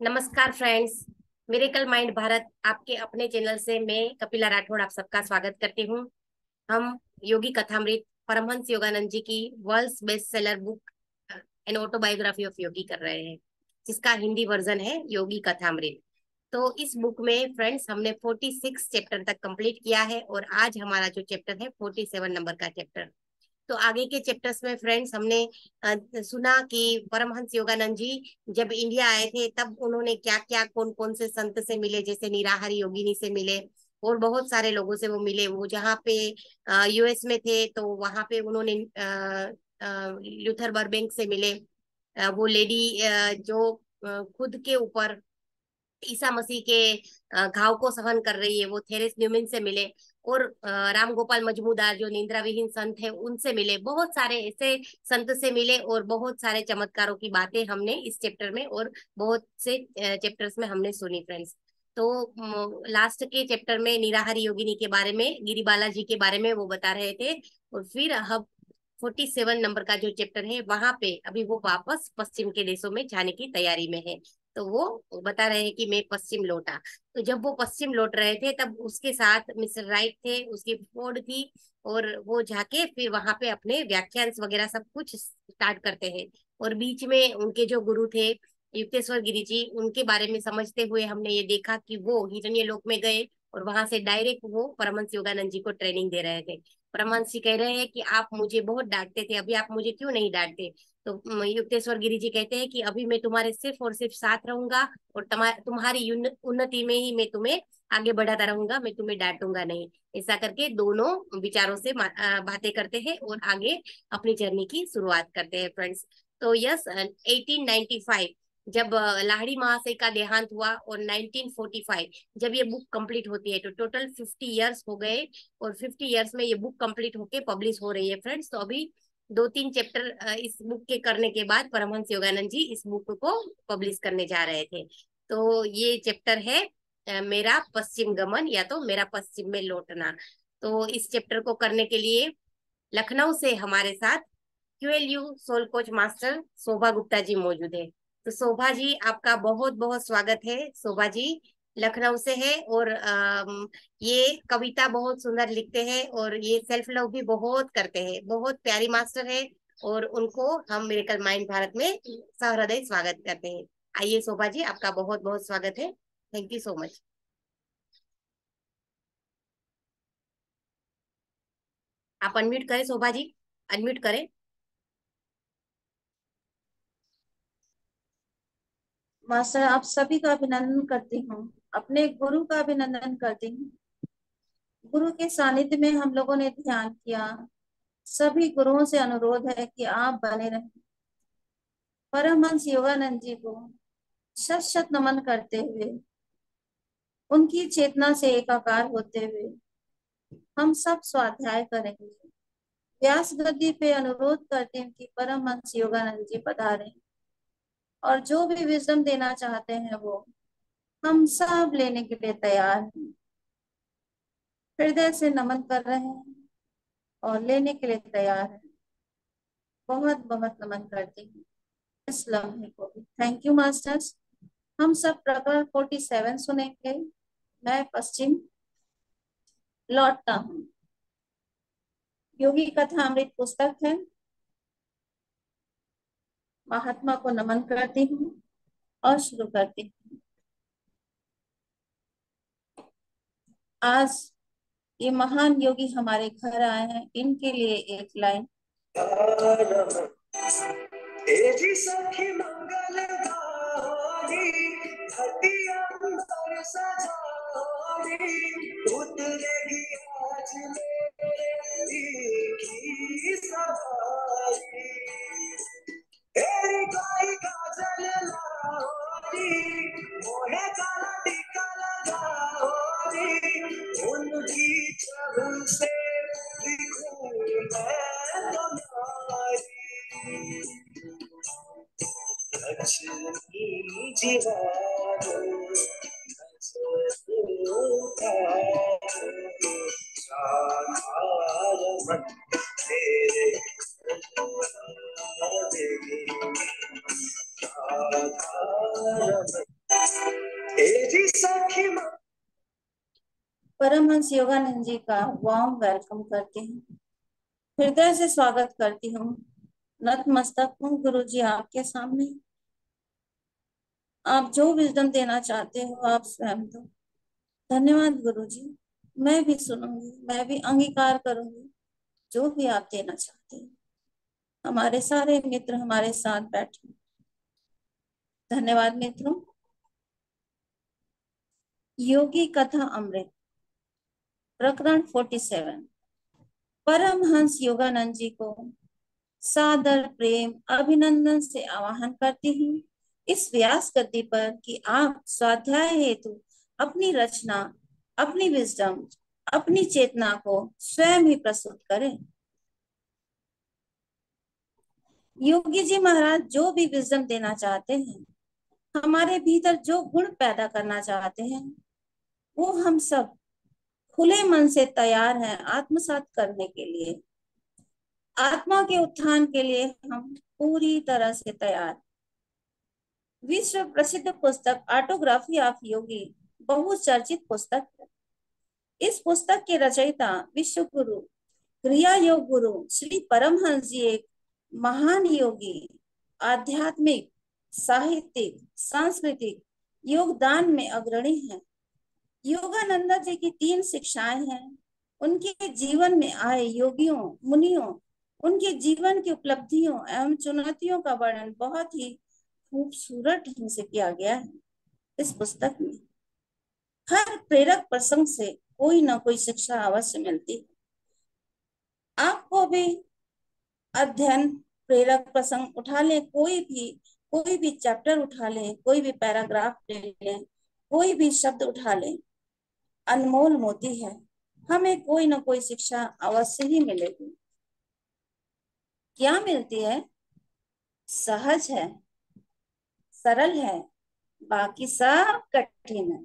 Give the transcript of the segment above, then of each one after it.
नमस्कार friends. Miracle mind Bharat आपके अपने चैनल से मैं कपिला राठौड़ आप सबका स्वागत करती हूँ। हम योगी कथामृत परमहंस योगानंद जी की world's best seller book an autobiography of yogi कर रहे हैं, जिसका हिंदी वर्जन है योगी कथामृत। तो इस बुक में फ्रेंड्स हमने 46 चैप्टर तक कंप्लीट किया है और आज हमारा जो चैप्टर है 47 नंबर का चैप्टर। तो आगे के चैप्टर्स में फ्रेंड्स हमने सुना कि परमहंस योगानंद जी जब इंडिया आए थे तब उन्होंने क्या क्या कौन कौन से संत से मिले, जैसे निराहारी योगिनी से मिले और बहुत सारे लोगों से वो मिले। वो जहाँ पे यूएस में थे तो वहां पे उन्होंने ल्यूथर बर्बैंक से मिले। वो लेडी जो खुद के ऊपर ईसा मसीह के घाव को सहन कर रही है, वो थेरेस न्यूमन से मिले। और राम गोपाल मजमूदार जो निंद्रा विहीन संत है उनसे मिले। बहुत सारे ऐसे संत से मिले और बहुत सारे चमत्कारों की बातें हमने इस चैप्टर में और बहुत से चैप्टर्स में हमने सुनी फ्रेंड्स। तो लास्ट के चैप्टर में निराहारी योगिनी के बारे में, गिरी बालाजी के बारे में वो बता रहे थे। और फिर हम 47 नंबर का जो चैप्टर है वहां पे अभी वो वापस पश्चिम के देशों में जाने की तैयारी में है। तो वो बता रहे हैं कि मैं पश्चिम लौटा। तो जब वो पश्चिम लौट रहे थे तब उसके साथ मिस्टर राइट थे, उसकी फोर्ड थी। और वो जाके फिर वहां पे अपने व्याख्यान वगैरह सब कुछ स्टार्ट करते हैं। और बीच में उनके जो गुरु थे युक्तेश्वर गिरी जी, उनके बारे में समझते हुए हमने ये देखा कि वो हिरण्य लोक में गए और वहां से डायरेक्ट वो परमहंस योगानंद जी को ट्रेनिंग दे रहे थे। परमहंस जी कह रहे हैं कि आप मुझे बहुत डांटते थे, अभी आप मुझे क्यों नहीं डांटते। तो युक्तेश्वर गिरी जी कहते हैं कि अभी मैं तुम्हारे सिर्फ और सिर्फ साथ रहूंगा और तुम्हारी उन्नति में ही मैं तुम्हें आगे बढ़ाता रहूंगा, मैं तुम्हें डांटूंगा नहीं। ऐसा करके दोनों विचारों से बातें करते हैं और आगे अपनी जर्नी की शुरुआत करते हैं फ्रेंड्स। तो यस, 1895 जब लाहिड़ी महाशय का देहांत हुआ और 1945 जब ये बुक कंप्लीट होती है तो टोटल 50 इयर्स हो गए। और 50 इयर्स में ये बुक कंप्लीट होके पब्लिश हो रही है फ्रेंड्स। तो अभी दो तीन चैप्टर इस बुक के करने के बाद परमहंस योगानंद जी इस बुक को पब्लिश करने जा रहे थे। तो ये चैप्टर है मेरा पश्चिम गमन या तो मेरा पश्चिम में लौटना। तो इस चैप्टर को करने के लिए लखनऊ से हमारे साथ क्यूएलयू सोल कोच मास्टर शोभा गुप्ता जी मौजूद है। तो शोभा जी आपका बहुत बहुत स्वागत है। शोभा जी लखनऊ से है और ये कविता बहुत सुंदर लिखते हैं और ये सेल्फ लव भी बहुत करते हैं, बहुत प्यारी मास्टर है। और उनको हम मिरेकल माइंड भारत में सहृदय स्वागत करते हैं। आइए शोभा जी, आपका बहुत बहुत स्वागत है। Thank you so much. आप अनम्यूट करें शोभा जी, अनम्यूट करें। मास्टर, आप सभी का अभिनंदन करती हूँ। अपने गुरु का अभिनंदन करती हूँ। गुरु के सानिध्य में हम लोगों ने ध्यान किया। सभी गुरुओं से अनुरोध है कि आप बने रहें। परमहंस योगानंद जी को शत शत नमन करते हुए, उनकी चेतना से एकाकार होते हुए हम सब स्वाध्याय करेंगे। व्यास गद्दी पे अनुरोध करते हैं कि परमहंस योगानंद जी पधारें और जो भी विजडम देना चाहते हैं वो हम सब लेने के लिए तैयार हैं। हृदय से नमन कर रहे हैं और लेने के लिए तैयार हैं। बहुत बहुत नमन करती हूँ इस लम्हे को भी। Thank you masters. हम सब प्रकरण 47 सुनेंगे। मैं पश्चिम लौटता हूँ। योगी कथा अमृत पुस्तक है। महात्मा को नमन करती हूँ और शुरू करती हूँ। आज ये महान योगी हमारे घर आए हैं, इनके लिए एक लाइन। तेजी सखी मंगल गारी, घटिया अंबर सजारी, उतरेगी आज मेरी की सवारी। तेरी गाय काजल लारी, मोहे काला टीका लगारी, उनकी छवि से दिखूं मैं तुम्हारी। लक्ष्मी जीवारो साधारण तेरे साधारण परमहंस योगानंद जी का वार्म वेलकम करती हूँ, हृदय से स्वागत करती हूँ। नतमस्तक हूँ गुरु जी आपके सामने। आप जो विजडम देना चाहते हो आप स्वयं दो। धन्यवाद गुरु जी। मैं भी सुनूंगी, मैं भी अंगीकार करूंगी जो भी आप देना चाहते हैं। हमारे सारे मित्र हमारे साथ बैठे। धन्यवाद मित्रों। योगी कथा अमृत, प्रकरण 47। परमहंस योगानंद जी को सादर प्रेम अभिनंदन से आवाहन करती हूँ इस व्यास गद्दी पर कि आप स्वाध्याय हेतु अपनी रचना, अपनी विजडम, अपनी चेतना को स्वयं ही प्रस्तुत करें। योगी जी महाराज जो भी विजडम देना चाहते हैं, हमारे भीतर जो गुण पैदा करना चाहते हैं, वो हम सब खुले मन से तैयार हैं आत्मसात करने के लिए। आत्मा के उत्थान के लिए हम पूरी तरह से तैयार। विश्व प्रसिद्ध पुस्तक ऑटोग्राफी ऑफ योगी बहुचर्चित पुस्तक है। इस पुस्तक के रचयिता विश्व गुरु, क्रिया योग गुरु श्री परमहंस जी एक महान योगी, आध्यात्मिक, साहित्यिक, सांस्कृतिक योगदान में अग्रणी हैं। योगानंद जी की 3 शिक्षाएं हैं। उनके जीवन में आए योगियों, मुनियों, उनके जीवन की उपलब्धियों एवं चुनौतियों का वर्णन बहुत ही खूबसूरत ढंग से किया गया है इस पुस्तक में। हर प्रेरक प्रसंग से कोई ना कोई शिक्षा अवश्य मिलती है। आपको भी अध्ययन प्रेरक प्रसंग उठा लें, कोई भी चैप्टर उठा लें, कोई भी पैराग्राफ ले लें, कोई भी शब्द उठा लें, अनमोल मोती है। हमें कोई ना कोई शिक्षा अवश्य ही मिलेगी। क्या मिलती है? सहज है, सरल है, बाकी सब कठिन है।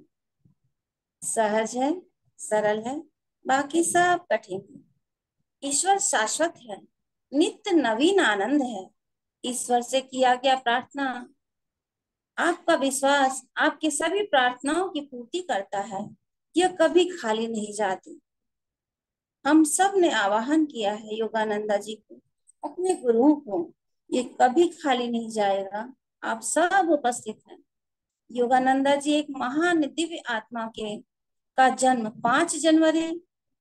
सहज है, सरल है, बाकी सब कठिन है। ईश्वर शाश्वत है, नित्य नवीन आनंद है। ईश्वर से किया गया प्रार्थना, आपका विश्वास आपकी सभी प्रार्थनाओं की पूर्ति करता है। यह कभी खाली नहीं जाती। हम सब ने आवाहन किया है योगानंदा जी को, अपने गुरुओं को। ये कभी खाली नहीं जाएगा। आप सब उपस्थित हैं। योगानंदा जी एक महान दिव्य आत्मा के का जन्म 5 जनवरी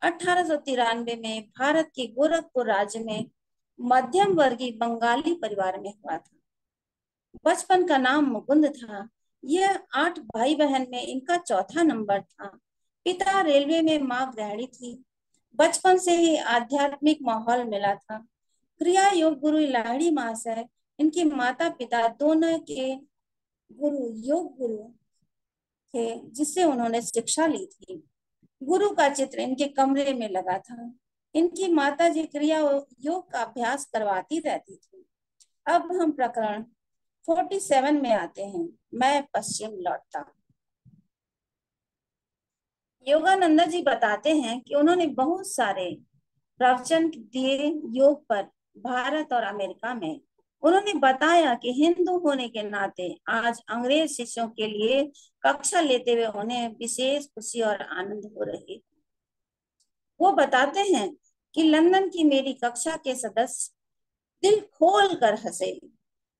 1893 में भारत के गोरखपुर राज्य में मध्यम वर्गीय बंगाली परिवार में हुआ था। बचपन का नाम मुकुंद था। यह 8 भाई बहन में इनका चौथा नंबर था। पिता रेलवे में, माँ गृहिणी थी। बचपन से ही आध्यात्मिक माहौल मिला था। क्रिया योग गुरु लाहिड़ी महाशय इनके माता पिता दोनों के गुरु, योग गुरु थे जिससे उन्होंने शिक्षा ली थी। गुरु का चित्र इनके कमरे में लगा था। इनकी माता जी क्रिया योग का अभ्यास करवाती रहती थी। अब हम प्रकरण 47 में आते हैं। मैं पश्चिम लौटता। योगानंद जी बताते हैं कि उन्होंने बहुत सारे प्रवचन दिए योग पर भारत और अमेरिका में। उन्होंने बताया कि हिंदू होने के नाते आज अंग्रेज शिष्यों के लिए कक्षा लेते हुए उन्हें विशेष खुशी और आनंद हो रही। वो बताते हैं कि लंदन की मेरी कक्षा के सदस्य दिल खोल कर हंसे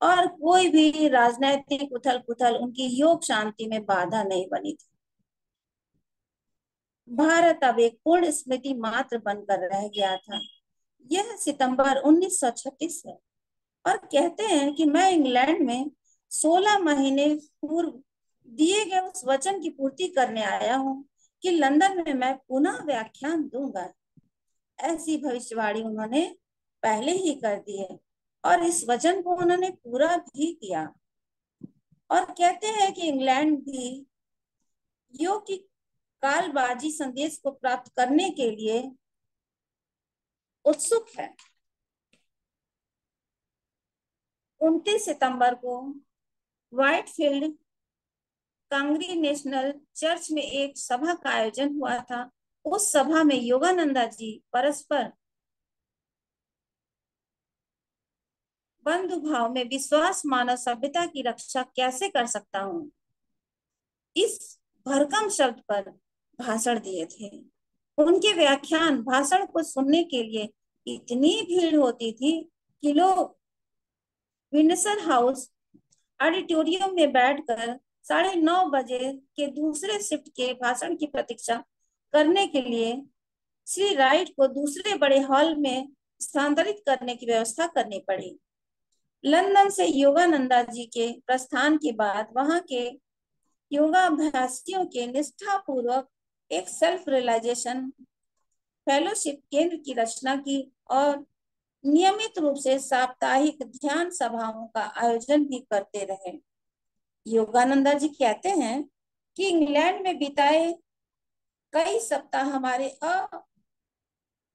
और कोई भी राजनैतिक उथल पुथल उनकी योग शांति में बाधा नहीं बनी थी। भारत अब एक पूर्ण स्मृति मात्र बनकर रह गया था। यह सितंबर 1936 है और कहते हैं कि मैं इंग्लैंड में 16 महीने पूर्व दिए गए उस वचन की पूर्ति करने आया हूँ कि लंदन में मैं पुनः व्याख्यान दूंगा। ऐसी भविष्यवाणी उन्होंने पहले ही कर दी है और इस वचन को उन्होंने पूरा भी किया। और कहते हैं कि इंग्लैंड भी योग की कालबाजी संदेश को प्राप्त करने के लिए उत्सुक है। 29 सितंबर को व्हाइटफील्ड कांग्रीनेशनल चर्च में एक सभा का आयोजन हुआ था। उस सभा में योगानंदा जी परस्पर बंधु भाव में विश्वास मानव सभ्यता की रक्षा कैसे कर सकता हूँ, इस भरकम शब्द पर भाषण दिए थे। उनके व्याख्यान भाषण को सुनने के लिए इतनी भीड़ होती थी कि लोग विंडसर हाउस ऑडिटोरियम में बैठकर 9:30 बजे के दूसरे शिफ्ट के भाषण की प्रतीक्षा करने के लिए श्री राइट को दूसरे बड़े हॉल में स्थानांतरित करने की व्यवस्था करनी पड़ी। लंदन से योगानंदा जी के प्रस्थान के बाद वहां के योगाभ्यासियों के निष्ठापूर्वक एक सेल्फ रियलाइजेशन फेलोशिप केंद्र की रचना की और नियमित रूप से साप्ताहिक ध्यान सभाओं का आयोजन भी करते रहे। योगानंदा जी कहते हैं कि इंग्लैंड में बिताए कई सप्ताह हमारे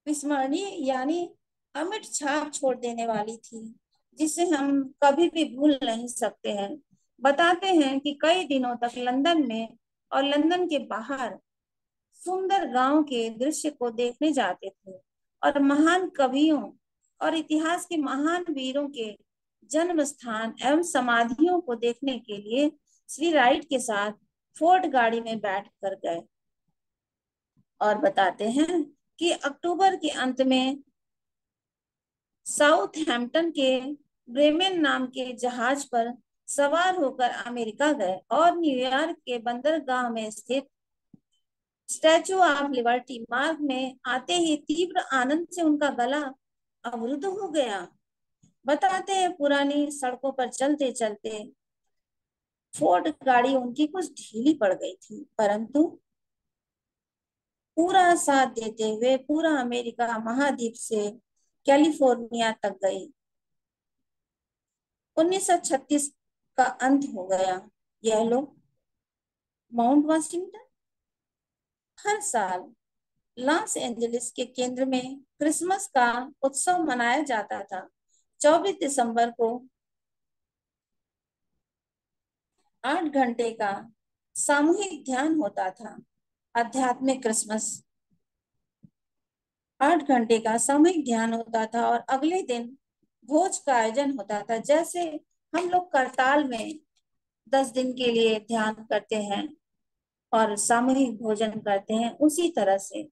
अविस्मरणीय यानी अमिट छाप छोड़ देने वाली थी, जिसे हम कभी भी भूल नहीं सकते हैं। बताते हैं कि कई दिनों तक लंदन में और लंदन के बाहर सुंदर गांव के दृश्य को देखने जाते थे और महान कवियों और इतिहास के महान वीरों के जन्म स्थान एवं समाधियों को देखने के लिए श्री राइट के साथ फोर्ट गाड़ी में बैठ कर गए। और बताते हैं कि अक्टूबर के अंत में साउथहैम्पटन के ब्रेमेन नाम के जहाज पर सवार होकर अमेरिका गए और न्यूयॉर्क के बंदरगाह में स्थित स्टैचू ऑफ लिबर्टी मार्ग में आते ही तीव्र आनंद से उनका गला अवरुद्ध हो गया। बताते हैं पुरानी सड़कों पर चलते चलते फोर्ड गाड़ी उनकी कुछ ढीली पड़ गई थी, परंतु पूरा साथ देते हुए पूरा अमेरिका महाद्वीप से कैलिफोर्निया तक गई। 1936 का अंत हो गया। यह लोग माउंट वाशिंगटन हर साल लॉस एंजलिस के केंद्र में क्रिसमस का उत्सव मनाया जाता था। 24 दिसंबर को 8 घंटे का सामूहिक ध्यान होता था। आध्यात्मिक क्रिसमस 8 घंटे का सामूहिक ध्यान होता था और अगले दिन भोज का आयोजन होता था। जैसे हम लोग करताल में 10 दिन के लिए ध्यान करते हैं और सामूहिक भोजन करते हैं, उसी तरह से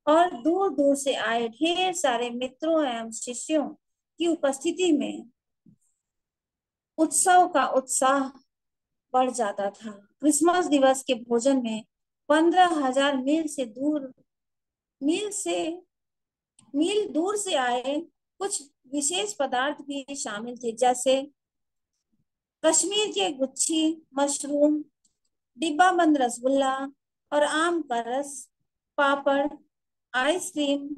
और दूर दूर से आए ढेर सारे मित्रों एवं शिष्यों की उपस्थिति में उत्सव का उत्साह बढ़ जाता था। क्रिसमस दिवस के भोजन में 15,000 मील से मील दूर से आए कुछ विशेष पदार्थ भी शामिल थे, जैसे कश्मीर के गुच्छी, मशरूम, डिब्बा बंद रसगुल्ला और आम का रस, पापड़, आइसक्रीम,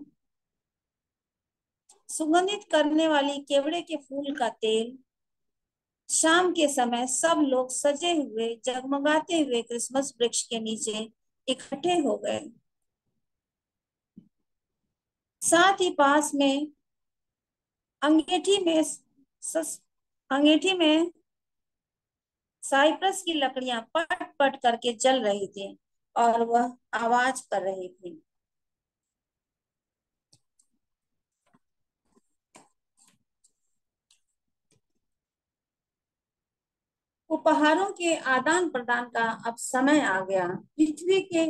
सुगंधित करने वाली केवड़े के फूल का तेल। शाम के समय सब लोग सजे हुए जगमगाते हुए क्रिसमस वृक्ष के नीचे इकट्ठे हो गए। साथ ही पास में अंगीठी में अंगीठी में साइप्रस की लकड़ियां पट पट करके जल रही थी और वह आवाज कर रही थी। उपहारों के आदान प्रदान का अब समय आ गया। पृथ्वी के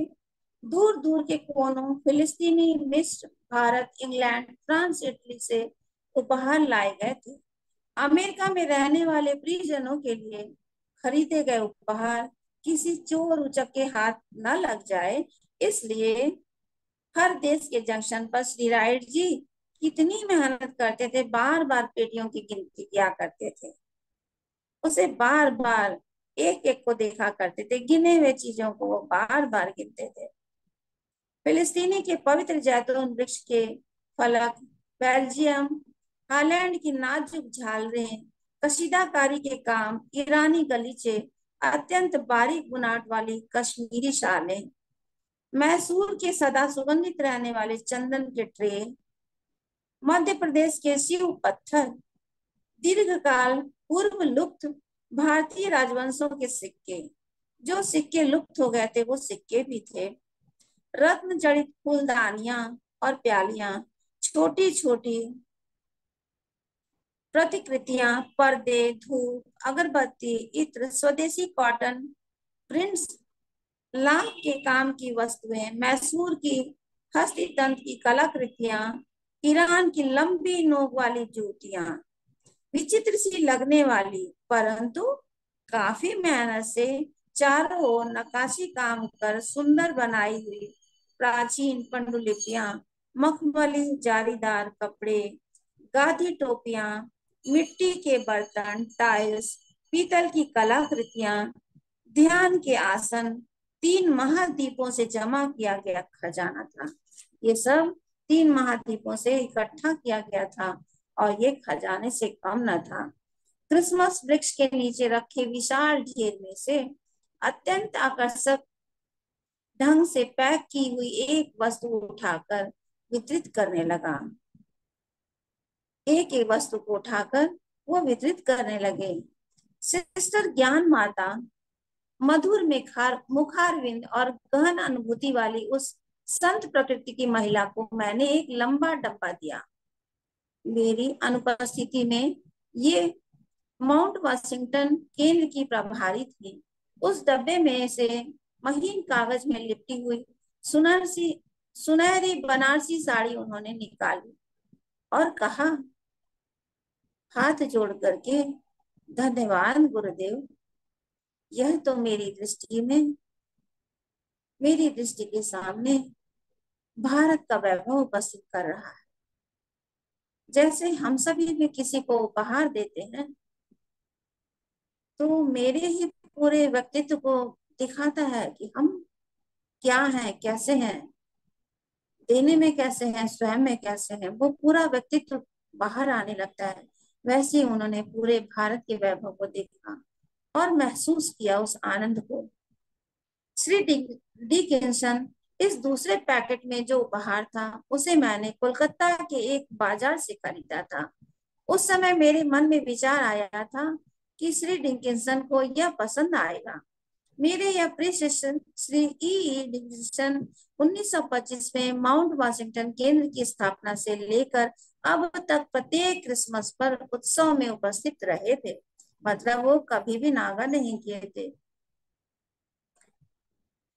दूर दूर के कोनों फिलिस्तीनी, मिस्र, भारत, इंग्लैंड, फ्रांस, इटली से उपहार लाए गए थे। अमेरिका में रहने वाले परिजनों के लिए खरीदे गए उपहार किसी चोर उचक के हाथ न लग जाए, इसलिए हर देश के जंक्शन पर श्री राइट जी कितनी मेहनत करते थे, बार बार पेटियों की गिनती किया करते थे। उसे बार बार एक एक को देखा करते थे, गिने हुए चीजों को वो बार बार गिनते थे। फिलिस्तीनी के पवित्र जैतून वृक्ष के फलक, बेल्जियम, हालैंड की नाजुक झालरें, कशीदाकारी के काम, ईरानी गलीचे, अत्यंत बारीक बुनाट वाली कश्मीरी शालें, मैसूर के सदा सुगंधित रहने वाले चंदन के ट्रे, मध्य प्रदेश के शिव पत्थर, दीर्घकाल पूर्व लुप्त भारतीय राजवंशों के सिक्के, जो सिक्के लुप्त हो गए थे वो सिक्के भी थे, रत्न जड़ित फूलदानियां और प्यालियां, छोटी छोटी प्रतिकृतियां, पर्दे, धूप, अगरबत्ती, इत्र, स्वदेशी कॉटन प्रिंट्स, लाख के काम की वस्तुएं, मैसूर की हस्ततंत्र की कलाकृतियां, ईरान की लंबी नोक वाली जूतियां, विचित्र सी लगने वाली परंतु काफी मेहनत से चारों ओर नक्काशी काम कर सुंदर बनाई हुई प्राचीन पांडुलिपियां, मखमली जालीदार कपड़े, गादी टोपियां, मिट्टी के बर्तन, टाइल्स, पीतल की कलाकृतियां, ध्यान के आसन, तीन महाद्वीपों से जमा किया गया खजाना था। ये सब तीन महाद्वीपों से इकट्ठा किया गया था और ये खजाने से कम न था। क्रिसमस वृक्ष के नीचे रखे विशाल ढेर में से अत्यंत आकर्षक ढंग से पैक की हुई एक वस्तु उठाकर वितरित करने लगा। एक एक वस्तु को उठाकर वो वितरित करने लगे। सिस्टर ज्ञान माता मधुर में मुखारविंद और गहन अनुभूति वाली उस संत प्रकृति की महिला को मैंने एक लंबा डब्बा दिया। मेरी अनुपस्थिति में ये माउंट वाशिंगटन केंद्र की प्रभारी थी। उस डब्बे में से महीन कागज में लिपटी हुई सुनहरी सुनहरी बनारसी साड़ी उन्होंने निकाली और कहा हाथ जोड़ करके, धन्यवाद गुरुदेव, यह तो मेरी दृष्टि के सामने भारत का वैभव उपस्थित कर रहा है। जैसे हम सभी भी किसी को उपहार देते हैं तो मेरे ही पूरे व्यक्तित्व को दिखाता है कि हम क्या हैं, कैसे हैं, देने में कैसे हैं, स्वयं में कैसे हैं, वो पूरा व्यक्तित्व बाहर आने लगता है। वैसे उन्होंने पूरे भारत के वैभव को देखा और महसूस किया उस आनंद को। श्री डिकिंसन, इस दूसरे पैकेट में जो उपहार था उसे मैंने कोलकाता के एक बाजार से खरीदा था। उस समय मेरे मन में विचार आया था कि श्री डिकिंसन को यह पसंद आएगा। मेरे यह प्रिय शिष्य श्री डिकिंसन 1925 में माउंट वाशिंगटन केंद्र की स्थापना से लेकर अब तक प्रत्येक क्रिसमस पर उत्सव में उपस्थित रहे थे। मतलब वो कभी भी नागा नहीं किए थे,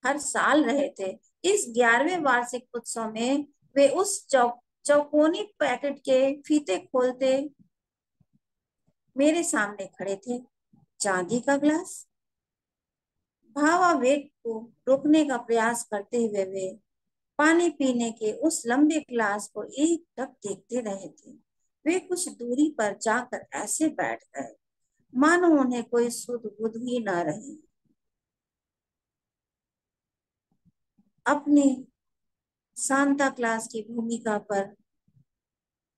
हर साल रहे थे। इस 11वें वार्षिक उत्सव में वे उस चौकोनी पैकेट के फीते खोलते मेरे सामने खड़े थे। चांदी का ग्लास। भावावेग को रोकने का प्रयास करते हुए वे पानी पीने के उस लंबे ग्लास को एक टक देखते रहे थे। वे कुछ दूरी पर जाकर ऐसे बैठ गए मानो उन्हें कोई सुध बुध ही न रही। अपनी सांता क्लास की भूमिका पर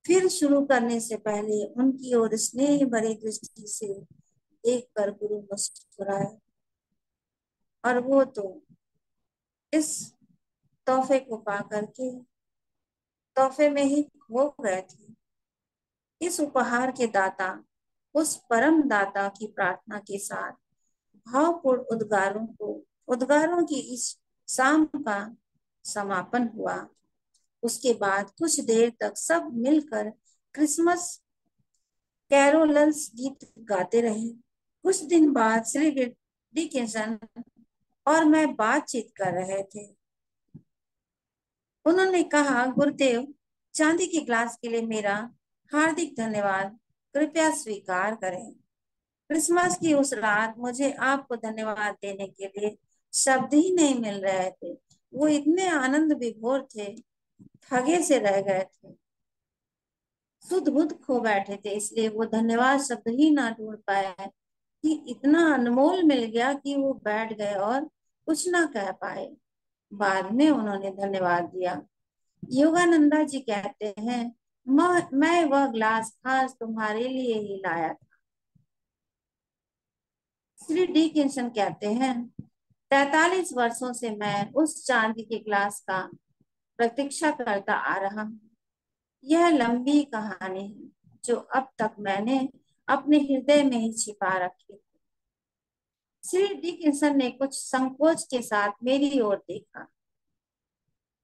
फिर शुरू करने से पहले उनकी ओर स्नेह भरी दृष्टि से देखकर गुरु मुस्कुराए और वो तो इस तोहफे को पा करके तोहफे में ही खो गए थे। इस उपहार के दाता, उस परम दाता की प्रार्थना के साथ भावपूर्ण उद्गारों की इस शाम का समापन हुआ। उसके बाद कुछ देर तक सब मिलकर क्रिसमस कैरोलस गीत गाते रहे। कुछ दिन बाद श्री डिकिंसन और मैं बातचीत कर रहे थे। उन्होंने कहा, गुरुदेव, चांदी के ग्लास के लिए मेरा हार्दिक धन्यवाद कृपया स्वीकार करें। क्रिसमस की उस रात मुझे आपको धन्यवाद देने के लिए शब्द ही नहीं मिल रहे थे। वो इतने आनंद विभोर थे, ठगे से रह गए थे, सुध बुध खो बैठे थे, इसलिए वो धन्यवाद शब्द ही ना ढूंढ पाए कि इतना अनमोल मिल गया कि वो बैठ गए और कुछ ना कह पाए। बाद में उन्होंने धन्यवाद दिया। योगानंदा जी कहते हैं, मैं वह ग्लास खास तुम्हारे लिए ही लाया था। श्री डी किंसन कहते हैं, 43 वर्षों से मैं उस चांदी के ग्लास का प्रतीक्षा करता आ रहा हूँ। यह लंबी कहानी है जो अब तक मैंने अपने हृदय में ही छिपा रखी। श्री डी किंसन ने कुछ संकोच के साथ मेरी ओर देखा।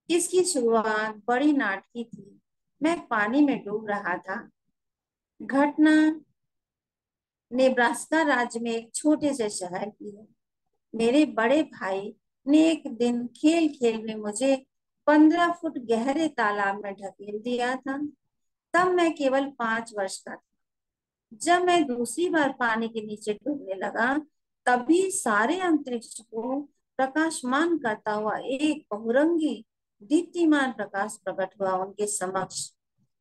इसकी शुरुआत बड़ी नाटकी थी। मैं पानी में डूब रहा था। घटना नेब्रास्का राज्य में एक छोटे से शहर की है। मेरे बड़े भाई ने एक दिन खेल खेल में मुझे 15 फुट गहरे तालाब में ढकेल दिया था। तब मैं केवल 5 वर्ष का था। जब मैं दूसरी बार पानी के नीचे डूबने लगा, तभी सारे अंतरिक्ष को प्रकाशमान करता हुआ एक बहुरंगी दीप्तिमान प्रकाश प्रकट हुआ उनके समक्ष,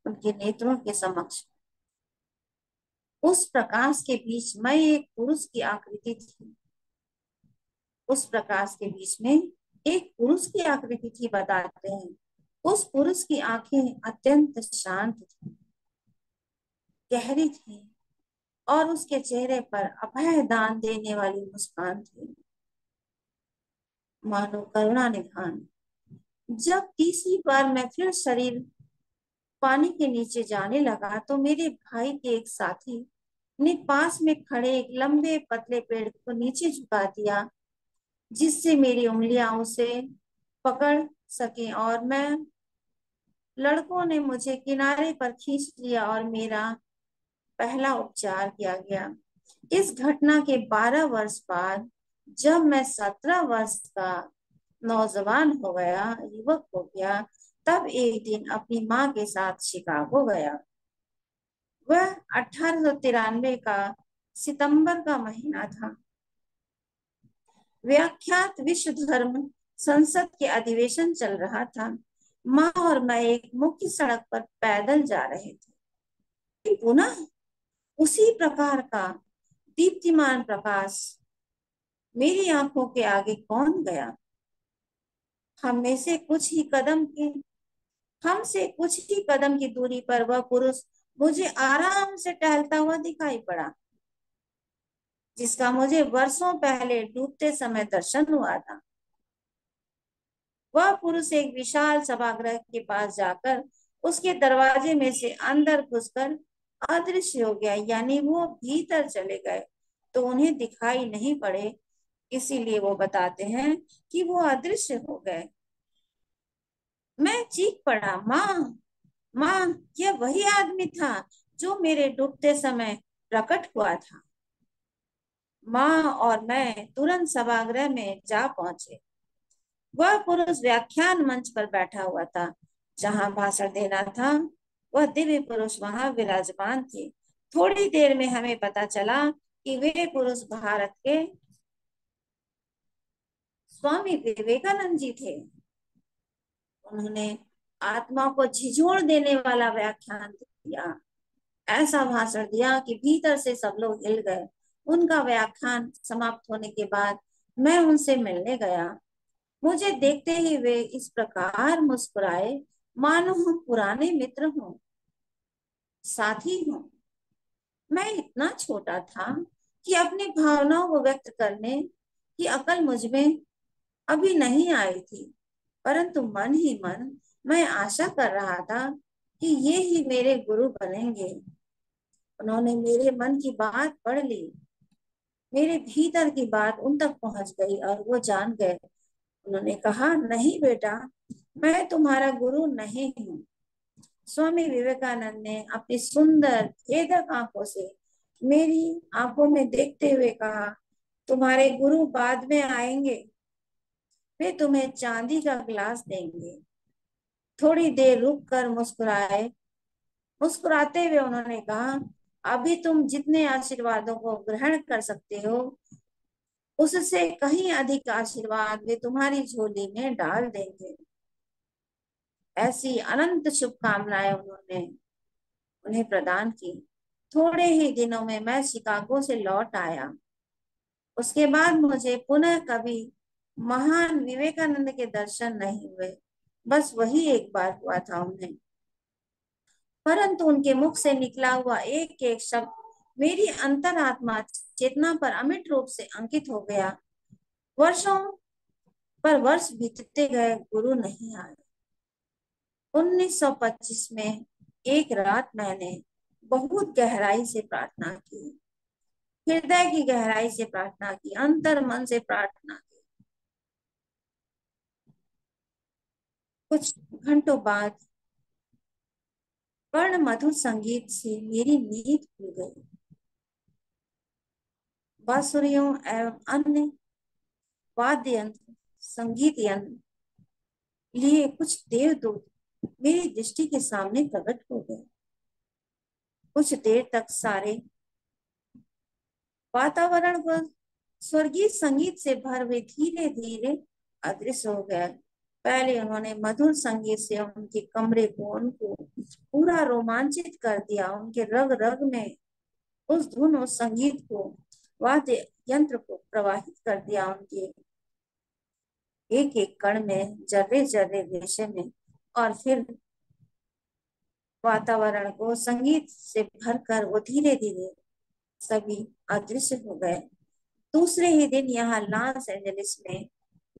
उनके नेत्रों के समक्ष। उस प्रकाश के बीच मैं एक पुरुष की आकृति थी। उस प्रकाश के बीच में एक पुरुष की आकृति थी, बताते हैं। उस पुरुष की आंखें अत्यंत शांत थी, गहरी थी, और उसके चेहरे पर अभय दान देने वाली मुस्कान थी, मानो करुणा निधान। जब तीसरी बार मैं फिर शरीर पानी के नीचे जाने लगा, तो मेरे भाई के एक साथी ने पास में खड़े एक लंबे पतले पेड़ को नीचे झुका दिया, जिससे मेरी उंगलियां उसे पकड़ सके, और मैं लड़कों ने मुझे किनारे पर खींच लिया और मेरा पहला उपचार किया गया। इस घटना के 12 वर्ष बाद, जब मैं 17 वर्ष का नौजवान हो गया, युवक हो गया, तब एक दिन अपनी माँ के साथ शिकागो गया। वह 1893 का सितंबर का महीना था। व्याख्यात विश्व धर्म संसद के अधिवेशन चल रहा था। माँ और मैं एक मुख्य सड़क पर पैदल जा रहे थे। पुनः उसी प्रकार का दीप्तिमान प्रकाश मेरी आंखों के आगे कौन गया। हम में से कुछ ही कदम की हमसे कुछ ही कदम की दूरी पर वह पुरुष मुझे आराम से टहलता हुआ दिखाई पड़ा, जिसका मुझे वर्षों पहले डूबते समय दर्शन हुआ था। वह पुरुष एक विशाल सभागृह के पास जाकर उसके दरवाजे में से अंदर घुसकर अदृश्य हो गया, यानी वो भीतर चले गए तो उन्हें दिखाई नहीं पड़े, इसीलिए वो बताते हैं कि वो अदृश्य हो गए। मैं चीख पड़ा, माँ, माँ, यह वही आदमी था जो मेरे डूबते समय प्रकट हुआ था। माँ और मैं तुरंत सभागृह में जा पहुंचे। वह पुरुष व्याख्यान मंच पर बैठा हुआ था, जहां भाषण देना था। वह दिव्य पुरुष वहां विराजमान थे। थोड़ी देर में हमें पता चला कि वे पुरुष भारत के स्वामी विवेकानंद जी थे। उन्होंने आत्मा को झिझोड़ देने वाला व्याख्यान दिया, ऐसा भाषण दिया कि भीतर से सब लोग हिल गए। उनका व्याख्यान समाप्त होने के बाद मैं उनसे मिलने गया। मुझे देखते ही वे इस प्रकार मुस्कुराए, मानो हम पुराने मित्र हों, साथी हों। मैं इतना छोटा था कि अपनी भावनाओं को व्यक्त करने की अकल मुझ में अभी नहीं आई थी, परंतु मन ही मन मैं आशा कर रहा था कि ये ही मेरे गुरु बनेंगे। उन्होंने मेरे मन की बात पढ़ ली, मेरे भीतर की बात उन तक पहुंच गई और वो जान गए। उन्होंने कहा, नहीं बेटा, मैं तुम्हारा गुरु नहीं हूँ। स्वामी विवेकानंद ने अपनी सुंदर भेदक आंखों से मेरी आंखों में देखते हुए कहा, तुम्हारे गुरु बाद में आएंगे। वे तुम्हें चांदी का गिलास देंगे। थोड़ी देर रुक कर मुस्कुराए। मुस्कुराते हुए उन्होंने कहा, अभी तुम जितने आशीर्वादों को ग्रहण कर सकते हो, उससे कहीं अधिक आशीर्वाद वे तुम्हारी झोली में डाल देंगे। ऐसी अनंत शुभकामनाएं उन्होंने उन्हें प्रदान की। थोड़े ही दिनों में मैं शिकागो से लौट आया। उसके बाद मुझे पुनः कभी महान विवेकानंद के दर्शन नहीं हुए, बस वही एक बार हुआ था उन्हें। परंतु उनके मुख से निकला हुआ एक एक शब्द मेरी अंतरात्मा चेतना पर अमिट रूप से अंकित हो गया। वर्षों पर वर्ष बीतते गए, गुरु नहीं आए। 1925 में एक रात मैंने बहुत गहराई से प्रार्थना की, हृदय की गहराई से प्रार्थना की, अंतर मन से प्रार्थना की। कुछ घंटों बाद वर्ण मधुर संगीत से मेरी नींद खुल गई। बांसुरियों एवं अन्य वाद्य यंत्र संगीत यंत्र लिए कुछ देवदूत मेरी दृष्टि के सामने प्रकट हो गए। कुछ देर तक सारे वातावरण को स्वर्गीय संगीत से भर हुए धीरे धीरे अदृश्य हो गया। पहले उन्होंने मधुर संगीत से उनके कमरे को, उनको पूरा रोमांचित कर दिया। उनके रग रग में उस धुन, उस संगीत को, वाद्य यंत्र को प्रवाहित कर दिया। उनके एक एक कण में, जर्रे जर्रे रेशे में, और फिर वातावरण को संगीत से भरकर वो धीरे धीरे सभी अदृश्य हो गए। दूसरे ही दिन यहाँ लॉस एंजलिस में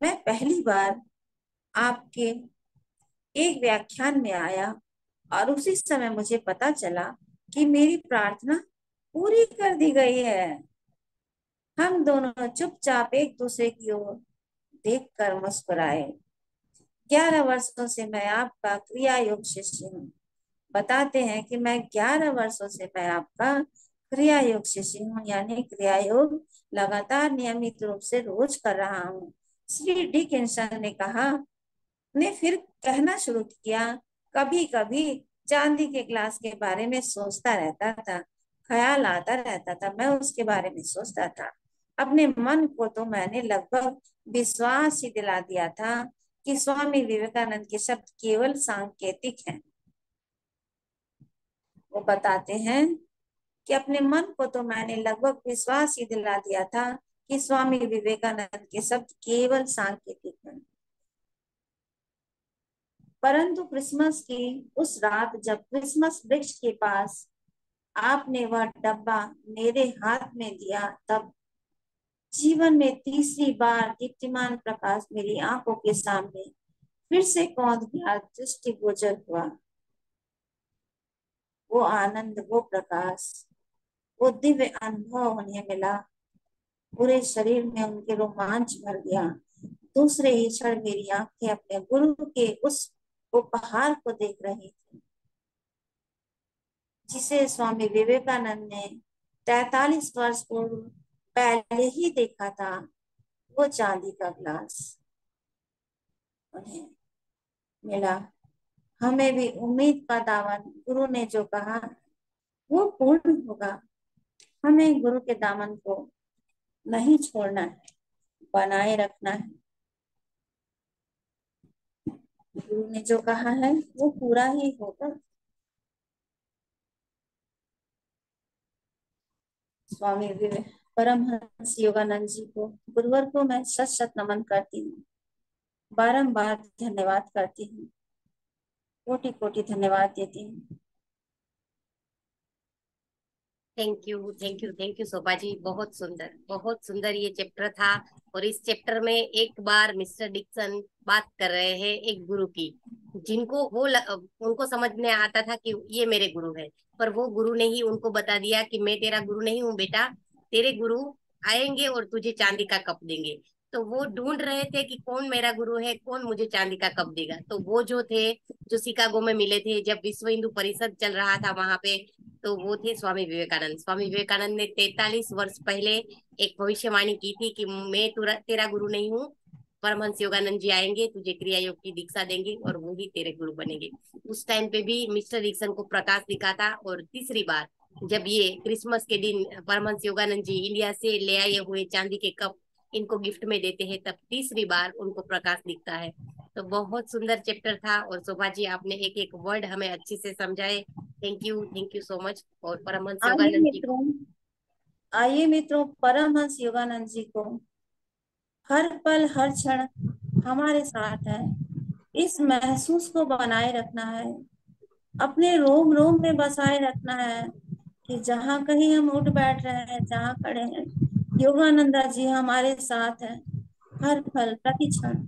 मैं पहली बार आपके एक व्याख्यान में आया और उसी समय मुझे पता चला कि मेरी प्रार्थना पूरी कर दी गई है। हम दोनों चुपचाप एक दूसरे की ओर देखकर मुस्कुराए। 11 वर्षों से मैं आपका क्रिया योग शिष्य हूँ। बताते हैं कि मैं 11 वर्षों से मैं आपका क्रिया योग शिष्य हूँ, यानी क्रिया योग लगातार नियमित रूप से रोज कर रहा हूँ। श्री डिकिंसन ने कहा, ने फिर कहना शुरू किया, कभी कभी चांदी के ग्लास के बारे में सोचता रहता था, ख्याल आता रहता था, मैं उसके बारे में सोचता था। अपने मन को तो मैंने लगभग विश्वास ही दिला दिया था कि स्वामी विवेकानंद के शब्द केवल सांकेतिक हैं। वो बताते हैं कि अपने मन को तो मैंने लगभग विश्वास ही दिला दिया था कि स्वामी विवेकानंद के शब्द केवल सांकेतिक हैं। परंतु क्रिसमस की उस रात जब क्रिसमस वृक्ष के पास आपने वह डब्बा मेरे हाथ में दिया, तब जीवन में तीसरी बार दीप्तिमान प्रकाश मेरी आंखों के सामने फिर से कौंध गया, दृष्टिगोचर हुआ। वो आनंद, वो प्रकाश, वो दिव्य अनुभव उन्हें मिला। पूरे शरीर में उनके रोमांच भर गया। दूसरे ही क्षण मेरी आंखें अपने गुरु के उस उपहार को देख रही थी जिसे स्वामी विवेकानंद ने 43 वर्ष पूर्व पहले ही देखा था। वो चांदी का ग्लास उन्हें मिला। हमें भी उम्मीद का दामन, गुरु ने जो कहा वो पूर्ण होगा। हमें गुरु के दामन को नहीं छोड़ना है, बनाए रखना है। गुरु ने जो कहा है वो पूरा ही होगा। स्वामी विवेक परमहंस योगानंद जी को, गुरुवर को मैं शत शत नमन करती हूँ, बारंबार धन्यवाद करती हूँ, कोटि कोटि धन्यवाद देती हूँ। Thank you, thank you, thank you Shobha ji. बहुत सुंदर ये चैप्टर था। और इस चैप्टर में एक बार मिस्टर डिक्सन बात कर रहे हैं एक गुरु की, जिनको उनको समझ में आता था कि ये मेरे गुरु है, पर वो गुरु ने ही उनको बता दिया कि मैं तेरा गुरु नहीं हूँ बेटा, तेरे गुरु आएंगे और तुझे चांदी का कप देंगे। तो वो ढूंढ रहे थे कि कौन मेरा गुरु है, कौन मुझे चांदी का कप देगा। तो वो जो थे, जो शिकागो में मिले थे जब विश्व हिंदू परिषद चल रहा था वहां पे, तो वो थे स्वामी विवेकानंद। स्वामी विवेकानंद ने 43 वर्ष पहले एक भविष्यवाणी की थी कि मैं तेरा गुरु नहीं हूँ, परमहंस योगानंद जी आएंगे, तुझे क्रिया योग की दीक्षा देंगे और वो ही तेरे गुरु बनेंगे। उस टाइम पे भी मिस्टर डिक्सन को प्रकाश दिखा था। और तीसरी बार जब ये क्रिसमस के दिन परमहंस योगानंद जी इंडिया से ले आए हुए चांदी के कप इनको गिफ्ट में देते हैं, तब तीसरी बार उनको प्रकाश दिखता है। तो बहुत सुंदर चैप्टर था। और शोभा जी, आपने एक एक वर्ड हमें अच्छे से समझाए। Thank you so much. और परमहंस आइए योगानंद जी को, मित्रों, आइए मित्रों, परमहंस योगानंद जी को हर पल हर क्षण हमारे साथ है। इस महसूस को बनाए रखना है, अपने रोम रोम में बसाए रखना है कि जहाँ कहीं हम उठ बैठ रहे हैं, जहाँ खड़े हैं, योगानंदा जी हमारे साथ है हर पल प्रति क्षण।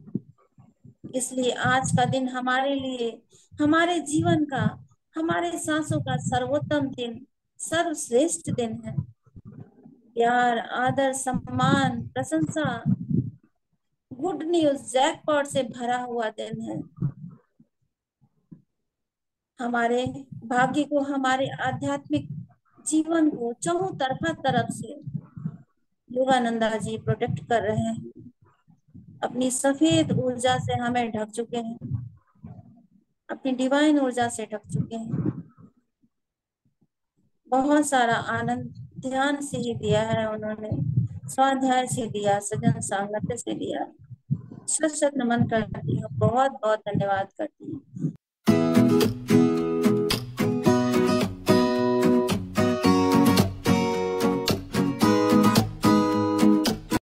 इसलिए आज का दिन हमारे लिए, हमारे जीवन का, हमारे सांसों का सर्वोत्तम दिन, सर्वश्रेष्ठ दिन है। प्यार, आदर, सम्मान, प्रशंसा, गुड न्यूज, जैकपॉट से भरा हुआ दिन है। हमारे भाग्य को, हमारे आध्यात्मिक जीवन को चौहों तरफा तरफ से योगानंदा जी प्रोटेक्ट कर रहे हैं। अपनी सफेद ऊर्जा से हमें ढक चुके हैं, अपनी डिवाइन ऊर्जा से ढक चुके हैं। बहुत सारा आनंद ध्यान से ही दिया है उन्होंने, स्वाध्याय से दिया, सजन सामर्थ्य से दिया। शत शत नमन करती हूँ, बहुत बहुत धन्यवाद करती हूँ।